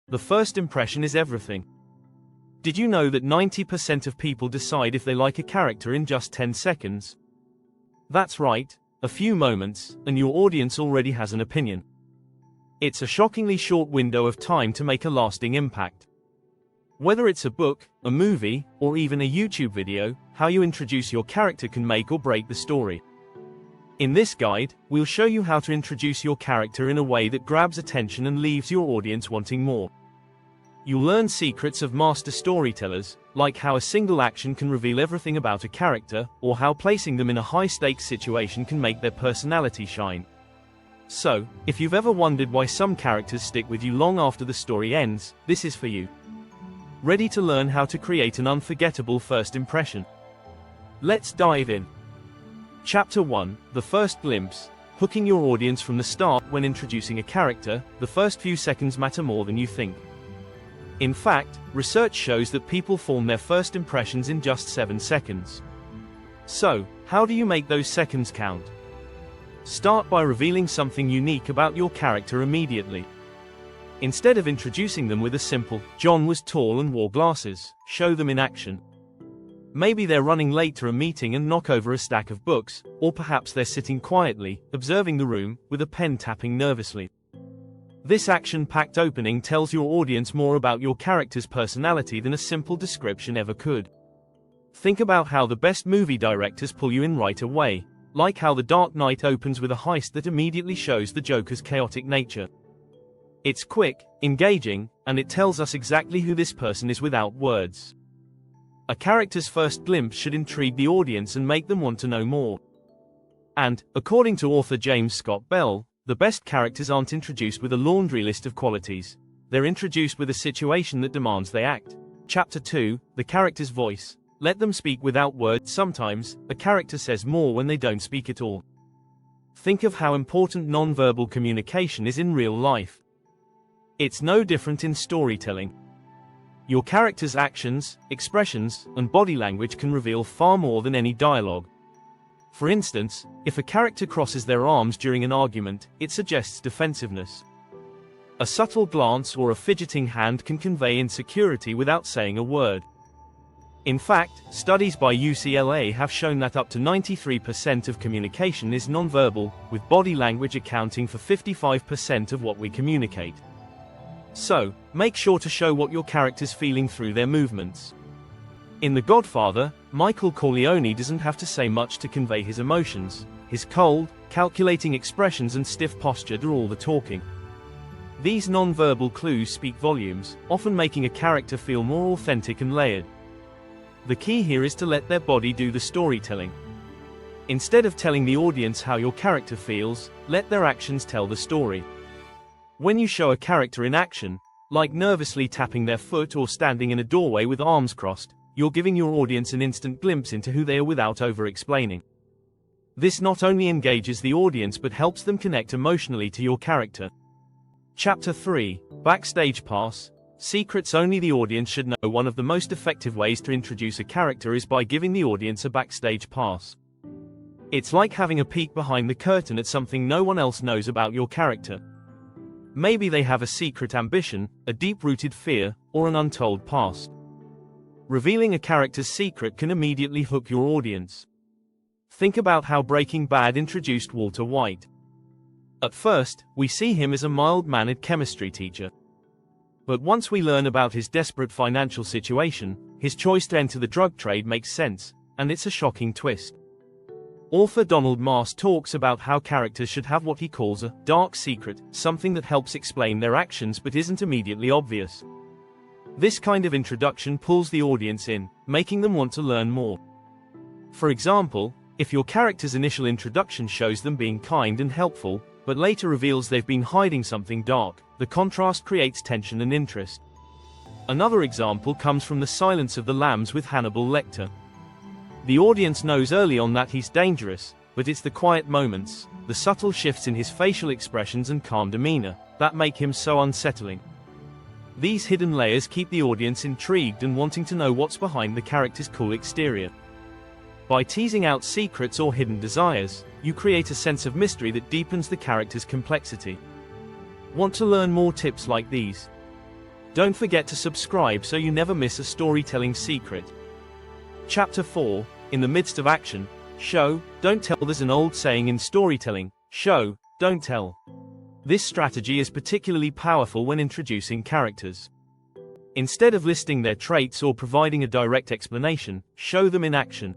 The first impression is everything. Did you know that 90% of people decide if they like a character in just 10 seconds? That's right, a few moments, and your audience already has an opinion. It's a shockingly short window of time to make a lasting impact. Whether it's a book, a movie, or even a YouTube video, how you introduce your character can make or break the story. In this guide, we'll show you how to introduce your character in a way that grabs attention and leaves your audience wanting more. You'll learn secrets of master storytellers, like how a single action can reveal everything about a character, or how placing them in a high-stakes situation can make their personality shine. So, if you've ever wondered why some characters stick with you long after the story ends, this is for you. Ready to learn how to create an unforgettable first impression? Let's dive in. Chapter 1, The First Glimpse. Hooking your audience from the start. When introducing a character, the first few seconds matter more than you think. In fact, research shows that people form their first impressions in just 7 seconds. So, how do you make those seconds count? Start by revealing something unique about your character immediately. Instead of introducing them with a simple, "John was tall and wore glasses," show them in action. Maybe they're running late to a meeting and knock over a stack of books, or perhaps they're sitting quietly, observing the room, with a pen tapping nervously. This action-packed opening tells your audience more about your character's personality than a simple description ever could. Think about how the best movie directors pull you in right away, like how The Dark Knight opens with a heist that immediately shows the Joker's chaotic nature. It's quick, engaging, and it tells us exactly who this person is without words. A character's first glimpse should intrigue the audience and make them want to know more. And, according to author James Scott Bell, the best characters aren't introduced with a laundry list of qualities. They're introduced with a situation that demands they act. Chapter 2, The Character's Voice. Let them speak without words. Sometimes, a character says more when they don't speak at all. Think of how important nonverbal communication is in real life. It's no different in storytelling. Your character's actions, expressions, and body language can reveal far more than any dialogue. For instance, if a character crosses their arms during an argument, it suggests defensiveness. A subtle glance or a fidgeting hand can convey insecurity without saying a word. In fact, studies by UCLA have shown that up to 93% of communication is nonverbal, with body language accounting for 55% of what we communicate. So, make sure to show what your character's feeling through their movements. In The Godfather, Michael Corleone doesn't have to say much to convey his emotions. His cold, calculating expressions and stiff posture do all the talking. These non-verbal clues speak volumes, often making a character feel more authentic and layered. The key here is to let their body do the storytelling. Instead of telling the audience how your character feels, let their actions tell the story. When you show a character in action, like nervously tapping their foot or standing in a doorway with arms crossed, you're giving your audience an instant glimpse into who they are without over-explaining. This not only engages the audience but helps them connect emotionally to your character. Chapter 3, Backstage Pass. Secrets only the audience should know. One of the most effective ways to introduce a character is by giving the audience a backstage pass. It's like having a peek behind the curtain at something no one else knows about your character. Maybe they have a secret ambition, a deep-rooted fear, or an untold past. Revealing a character's secret can immediately hook your audience. Think about how Breaking Bad introduced Walter White. At first, we see him as a mild-mannered chemistry teacher. But once we learn about his desperate financial situation, his choice to enter the drug trade makes sense, and it's a shocking twist. Author Donald Mast talks about how characters should have what he calls a dark secret, something that helps explain their actions but isn't immediately obvious. This kind of introduction pulls the audience in, making them want to learn more. For example, if your character's initial introduction shows them being kind and helpful, but later reveals they've been hiding something dark, the contrast creates tension and interest. Another example comes from The Silence of the Lambs with Hannibal Lecter. The audience knows early on that he's dangerous, but it's the quiet moments, the subtle shifts in his facial expressions and calm demeanor, that make him so unsettling. These hidden layers keep the audience intrigued and wanting to know what's behind the character's cool exterior. By teasing out secrets or hidden desires, you create a sense of mystery that deepens the character's complexity. Want to learn more tips like these? Don't forget to subscribe so you never miss a storytelling secret. Chapter 4, in the midst of action, show, don't tell. There's an old saying in storytelling, show, don't tell. This strategy is particularly powerful when introducing characters. Instead of listing their traits or providing a direct explanation, show them in action.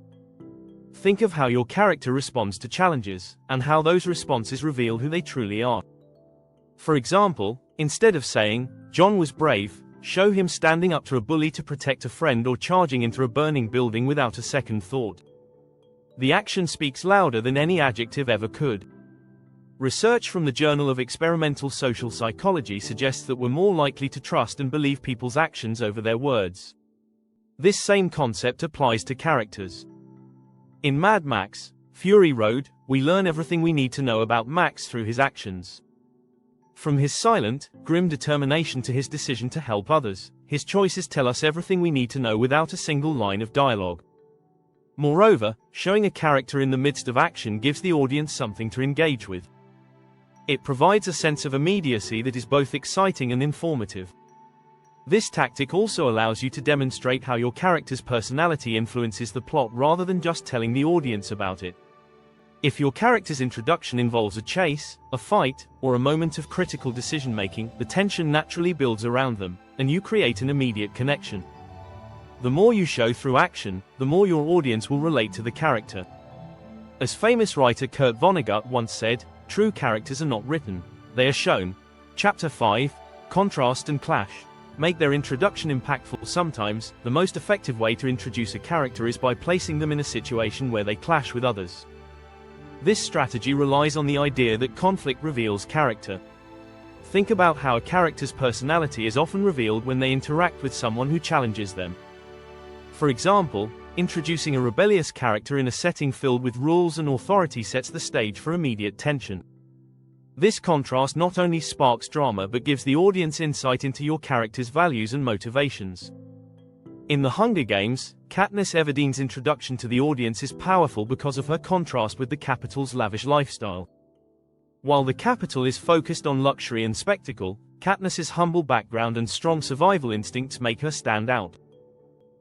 Think of how your character responds to challenges, and how those responses reveal who they truly are. For example, instead of saying, John was brave, show him standing up to a bully to protect a friend or charging into a burning building without a second thought. The action speaks louder than any adjective ever could. Research from the Journal of Experimental Social Psychology suggests that we're more likely to trust and believe people's actions over their words. This same concept applies to characters. In Mad Max, Fury Road, we learn everything we need to know about Max through his actions. From his silent, grim determination to his decision to help others, his choices tell us everything we need to know without a single line of dialogue. Moreover, showing a character in the midst of action gives the audience something to engage with. It provides a sense of immediacy that is both exciting and informative. This tactic also allows you to demonstrate how your character's personality influences the plot rather than just telling the audience about it. If your character's introduction involves a chase, a fight, or a moment of critical decision-making, the tension naturally builds around them, and you create an immediate connection. The more you show through action, the more your audience will relate to the character. As famous writer Kurt Vonnegut once said, true characters are not written, they are shown. Chapter 5, Contrast and Clash. Make their introduction impactful. Sometimes, the most effective way to introduce a character is by placing them in a situation where they clash with others. This strategy relies on the idea that conflict reveals character. Think about how a character's personality is often revealed when they interact with someone who challenges them. For example, introducing a rebellious character in a setting filled with rules and authority sets the stage for immediate tension. This contrast not only sparks drama but gives the audience insight into your character's values and motivations. In The Hunger Games, Katniss Everdeen's introduction to the audience is powerful because of her contrast with the Capitol's lavish lifestyle. While the Capitol is focused on luxury and spectacle, Katniss's humble background and strong survival instincts make her stand out.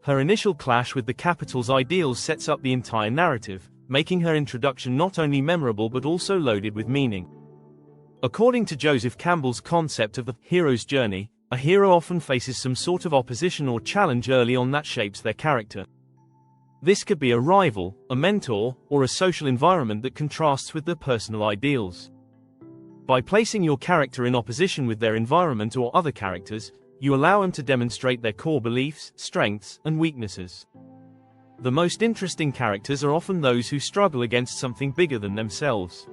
Her initial clash with the Capitol's ideals sets up the entire narrative, making her introduction not only memorable but also loaded with meaning. According to Joseph Campbell's concept of the hero's journey, a hero often faces some sort of opposition or challenge early on that shapes their character. This could be a rival, a mentor, or a social environment that contrasts with their personal ideals. By placing your character in opposition with their environment or other characters, you allow them to demonstrate their core beliefs, strengths, and weaknesses. The most interesting characters are often those who struggle against something bigger than themselves.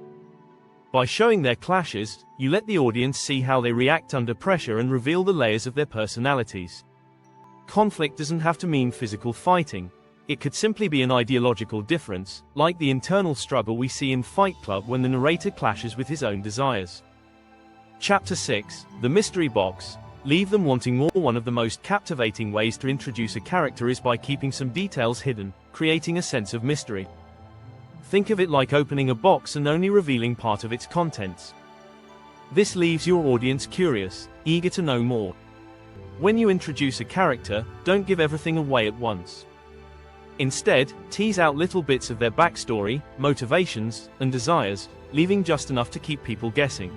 By showing their clashes, you let the audience see how they react under pressure and reveal the layers of their personalities. Conflict doesn't have to mean physical fighting. It could simply be an ideological difference, like the internal struggle we see in Fight Club when the narrator clashes with his own desires. Chapter 6, The Mystery Box. Leave them wanting more. One of the most captivating ways to introduce a character is by keeping some details hidden, creating a sense of mystery. Think of it like opening a box and only revealing part of its contents. This leaves your audience curious, eager to know more. When you introduce a character, don't give everything away at once. Instead, tease out little bits of their backstory, motivations, and desires, leaving just enough to keep people guessing.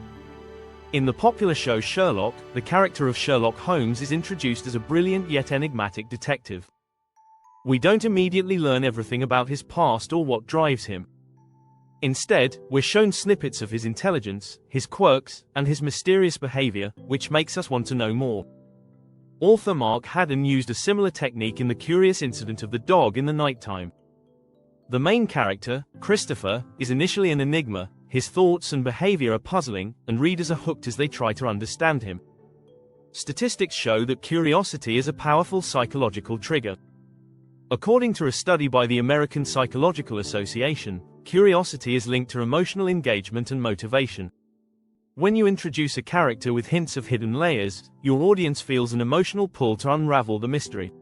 In the popular show Sherlock, the character of Sherlock Holmes is introduced as a brilliant yet enigmatic detective. We don't immediately learn everything about his past or what drives him. Instead, we're shown snippets of his intelligence, his quirks, and his mysterious behavior, which makes us want to know more. Author Mark Haddon used a similar technique in The Curious Incident of the Dog in the Nighttime. The main character, Christopher, is initially an enigma. His thoughts and behavior are puzzling, and readers are hooked as they try to understand him. Statistics show that curiosity is a powerful psychological trigger. According to a study by the American Psychological Association, curiosity is linked to emotional engagement and motivation. When you introduce a character with hints of hidden layers, your audience feels an emotional pull to unravel the mystery.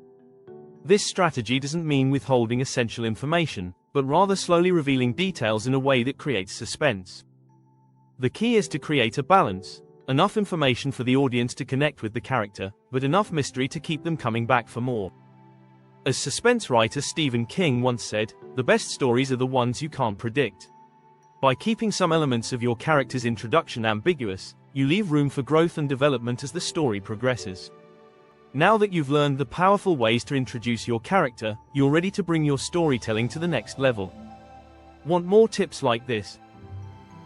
This strategy doesn't mean withholding essential information, but rather slowly revealing details in a way that creates suspense. The key is to create a balance Enough information for the audience to connect with the character, but enough mystery to keep them coming back for more. As suspense writer Stephen King once said, the best stories are the ones you can't predict. By keeping some elements of your character's introduction ambiguous, you leave room for growth and development as the story progresses. Now that you've learned the powerful ways to introduce your character, you're ready to bring your storytelling to the next level. Want more tips like this?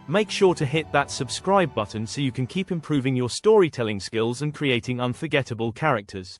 Make sure to hit that subscribe button so you can keep improving your storytelling skills and creating unforgettable characters.